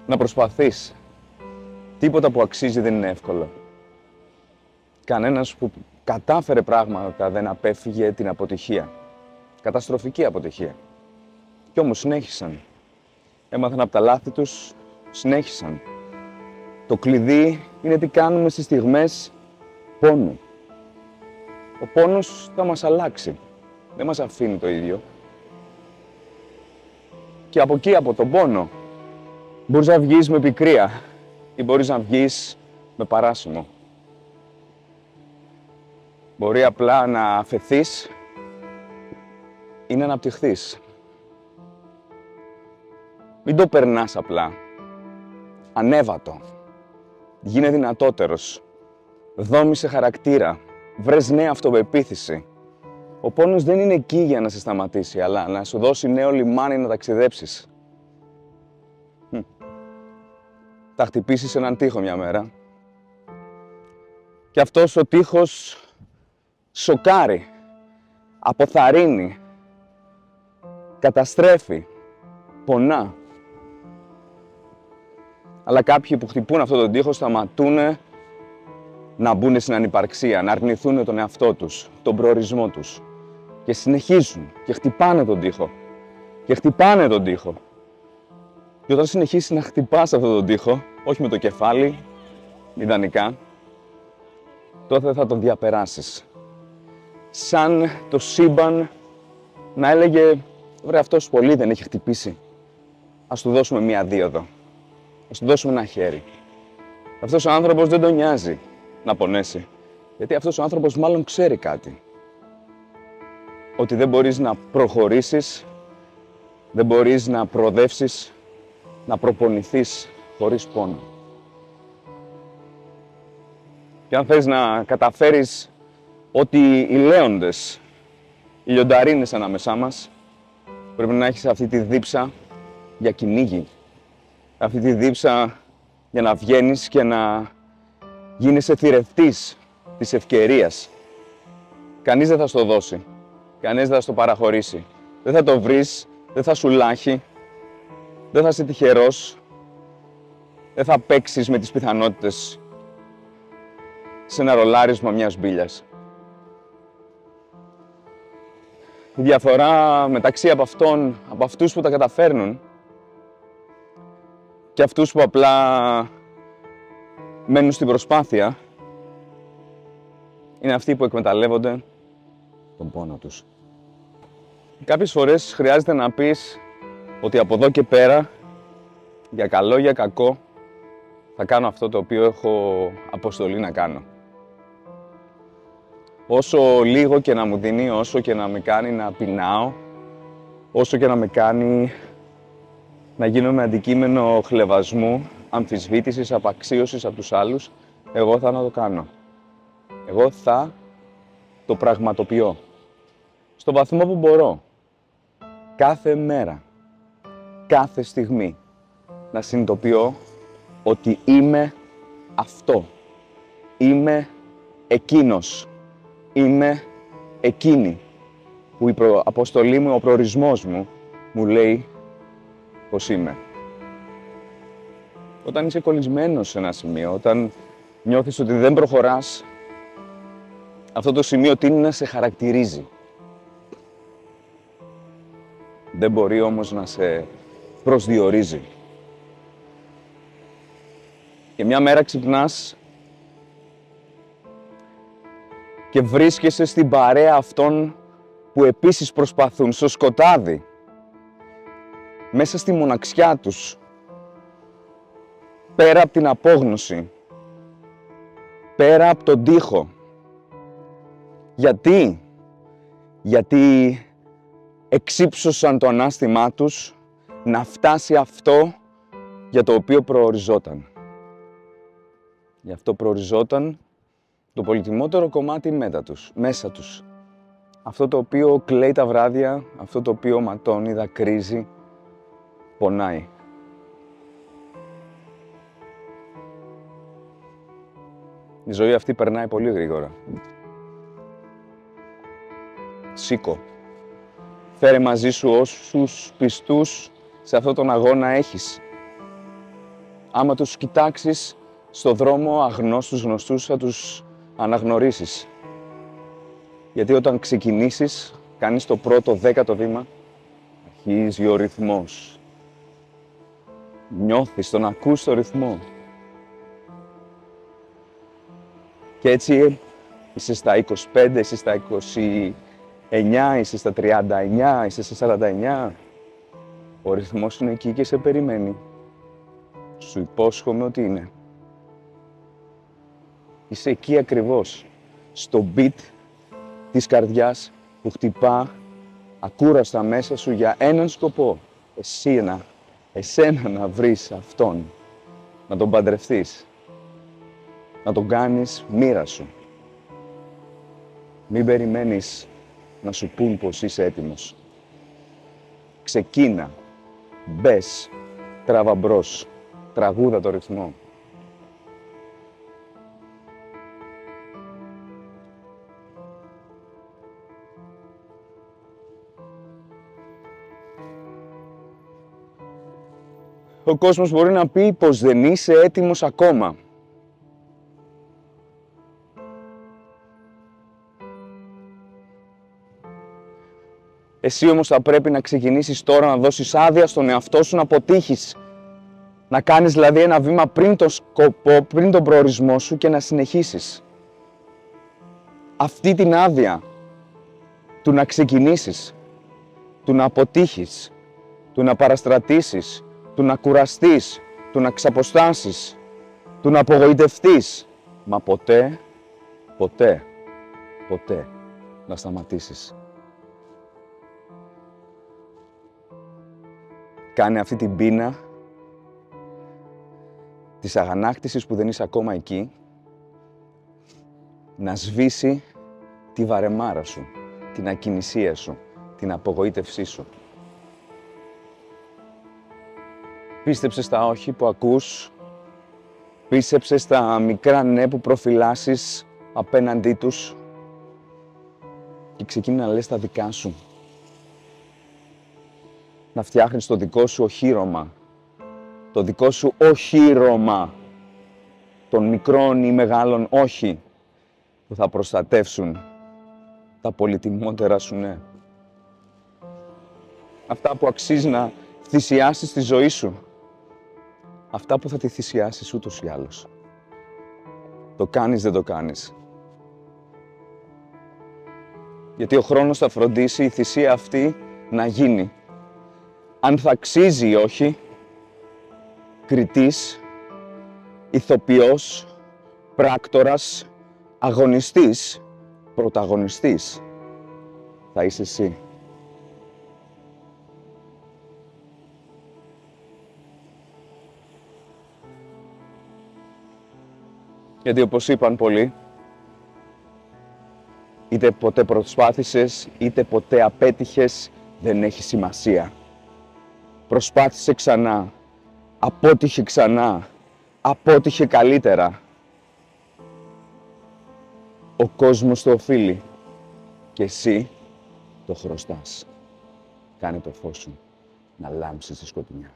να προσπαθείς. Τίποτα που αξίζει δεν είναι εύκολο. Κανένας που κατάφερε πράγματα δεν απέφυγε την αποτυχία. Καταστροφική αποτυχία. Κι όμως συνέχισαν. Έμαθαν από τα λάθη τους, συνέχισαν. Το κλειδί είναι τι κάνουμε στις στιγμές πόνου. Ο πόνος θα μας αλλάξει. Δεν μας αφήνει το ίδιο. Και από εκεί, από τον πόνο, μπορείς να βγεις με πικρία ή μπορείς να βγεις με παράσημο. Μπορεί απλά να αφεθείς ή να αναπτυχθείς. Μην το περνάς απλά. Ανέβατο. Γίνε δυνατότερος. Δόμησε χαρακτήρα. Βρες νέα αυτοπεποίθηση. Ο πόνος δεν είναι εκεί για να σε σταματήσει, αλλά να σου δώσει νέο λιμάνι να ταξιδέψεις. Θα χτυπήσεις έναν τοίχο μια μέρα. Και αυτός ο τοίχος σοκάρει, αποθαρρύνει, καταστρέφει, πονά. Αλλά κάποιοι που χτυπούν αυτόν τον τοίχο σταματούν να μπουν στην ανυπαρξία, να αρνηθούν τον εαυτό τους, τον προορισμό τους. Και συνεχίζουν και χτυπάνε τον τοίχο. Και χτυπάνε τον τοίχο. Και όταν συνεχίσεις να χτυπάς αυτόν τον τοίχο, όχι με το κεφάλι, ιδανικά, τότε θα τον διαπεράσεις. Σαν το σύμπαν να έλεγε, βρε αυτός πολύ δεν έχει χτυπήσει. Ας του δώσουμε μία δίωδο. Ας του δώσουμε ένα χέρι. Αυτός ο άνθρωπος δεν τον νοιάζει να πονέσει. Γιατί αυτός ο άνθρωπος μάλλον ξέρει κάτι. Ότι δεν μπορείς να προχωρήσεις, δεν μπορείς να προοδεύσεις, να προπονηθείς χωρίς πόνο. Και αν θες να καταφέρεις ότι οι λέοντες, οι λιονταρίνες ανάμεσά μας, πρέπει να έχεις αυτή τη δίψα για κυνήγι. Αυτή τη δίψα για να βγαίνεις και να γίνεσαι θηρευτής της ευκαιρίας. Κανείς δεν θα στο δώσει. Κανείς δεν θα στο παραχωρήσει. Δεν θα το βρεις, δεν θα σου λάχει, δεν θα είσαι τυχερός, δεν θα παίξεις με τις πιθανότητες σε ένα ρολάρισμα μιας μπίλιας. Η διαφορά μεταξύ από αυτούς που τα καταφέρνουν και αυτούς που απλά μένουν στην προσπάθεια, είναι αυτοί που εκμεταλλεύονται τον πόνο τους. Κάποιες φορές χρειάζεται να πεις ότι από εδώ και πέρα, για καλό για κακό, θα κάνω αυτό το οποίο έχω αποστολή να κάνω. Όσο λίγο και να μου δίνει, όσο και να με κάνει να πεινάω, όσο και να με κάνει να γίνομαι αντικείμενο χλευασμού, αμφισβήτησης, απαξίωσης από τους άλλους, εγώ θα να το κάνω. Εγώ θα το πραγματοποιώ. Στο βαθμό που μπορώ. Κάθε μέρα, κάθε στιγμή, να συνειδητοποιώ ότι είμαι αυτό. Είμαι εκείνος. Είμαι εκείνη που η αποστολή μου, ο προορισμός μου λέει πως είμαι. Όταν είσαι κολλισμένος σε ένα σημείο, όταν νιώθεις ότι δεν προχωράς, αυτό το σημείο τείνει να σε χαρακτηρίζει. Δεν μπορεί όμως να σε προσδιορίζει. Και μια μέρα ξυπνάς και βρίσκεσαι στην παρέα αυτών που επίσης προσπαθούν, στο σκοτάδι, μέσα στη μοναξιά τους, πέρα από την απόγνωση, πέρα από τον τοίχο. Γιατί εξύψωσαν το ανάστημά τους να φτάσει αυτό για το οποίο προοριζόταν. Γι' αυτό προοριζόταν το πολυτιμότερο κομμάτι μέσα τους. Αυτό το οποίο κλαίει τα βράδια, αυτό το οποίο ματώνει, δακρύζει, πονάει. Η ζωή αυτή περνάει πολύ γρήγορα. Σήκω. Φέρε μαζί σου όσους πιστούς σε αυτόν τον αγώνα έχεις. Άμα τους κοιτάξεις στο δρόμο αγνώστους γνωστούς, θα τους αναγνωρίσεις. Γιατί όταν ξεκινήσεις, κάνεις το πρώτο 10ο βήμα, αρχίζει ο ρυθμός. Νιώθεις, τον ακούς το ρυθμό. Και έτσι είσαι στα 25, είσαι στα 29, είσαι στα 39, είσαι στα 49. Ο ρυθμός είναι εκεί και σε περιμένει. Σου υπόσχομαι ότι είναι. Είσαι εκεί ακριβώς, στο beat της καρδιάς που χτυπά ακούραστα μέσα σου για έναν σκοπό. Εσένα να βρεις αυτόν, να τον παντρευτείς, να τον κάνεις μοίρα σου. Μην περιμένεις να σου πούν πως είσαι έτοιμος. Ξεκίνα, μπες, τράβα μπρος, τραγούδα το ρυθμό. Ο κόσμος μπορεί να πει πως δεν είσαι έτοιμος ακόμα. Εσύ όμως θα πρέπει να ξεκινήσεις τώρα να δώσεις άδεια στον εαυτό σου να αποτύχεις. Να κάνεις δηλαδή ένα βήμα πριν τον σκοπό, πριν τον προορισμό σου και να συνεχίσεις. Αυτή την άδεια του να ξεκινήσεις, του να αποτύχεις, του να παραστρατήσεις, του να κουραστείς, του να ξαποστάσεις, του να απογοητευτείς, μα ποτέ να σταματήσεις. Κάνε αυτή την πείνα της αγανάκτησης που δεν είσαι ακόμα εκεί, να σβήσει τη βαρεμάρα σου, την ακινησία σου, την απογοήτευσή σου. Πίστεψε στα όχι που ακούς, πίστεψε στα μικρά ναι που προφυλάσσεις απέναντί τους και ξεκίνα να λες τα δικά σου. Να φτιάχνεις το δικό σου οχύρωμα, το δικό σου οχύρωμα των μικρών ή μεγάλων όχι που θα προστατεύσουν τα πολυτιμότερα σου ναι. Αυτά που αξίζει να θυσιάσεις στη ζωή σου. Αυτά που θα τη θυσιάσεις ούτως ή άλλως. Το κάνεις, δεν το κάνεις. Γιατί ο χρόνος θα φροντίσει η θυσία αυτή να γίνει. Αν θα αξίζει ή όχι, κριτής, ηθοποιός, πράκτορας, αγωνιστής, πρωταγωνιστής, θα είσαι εσύ. Γιατί όπως είπαν πολλοί, είτε ποτέ προσπάθησες, είτε ποτέ απέτυχες, δεν έχει σημασία. Προσπάθησε ξανά, απότυχε ξανά, απότυχε καλύτερα. Ο κόσμος το οφείλει και εσύ το χρωστάς. Κάνε το φως σου να λάμψει στη σκοτεινιά.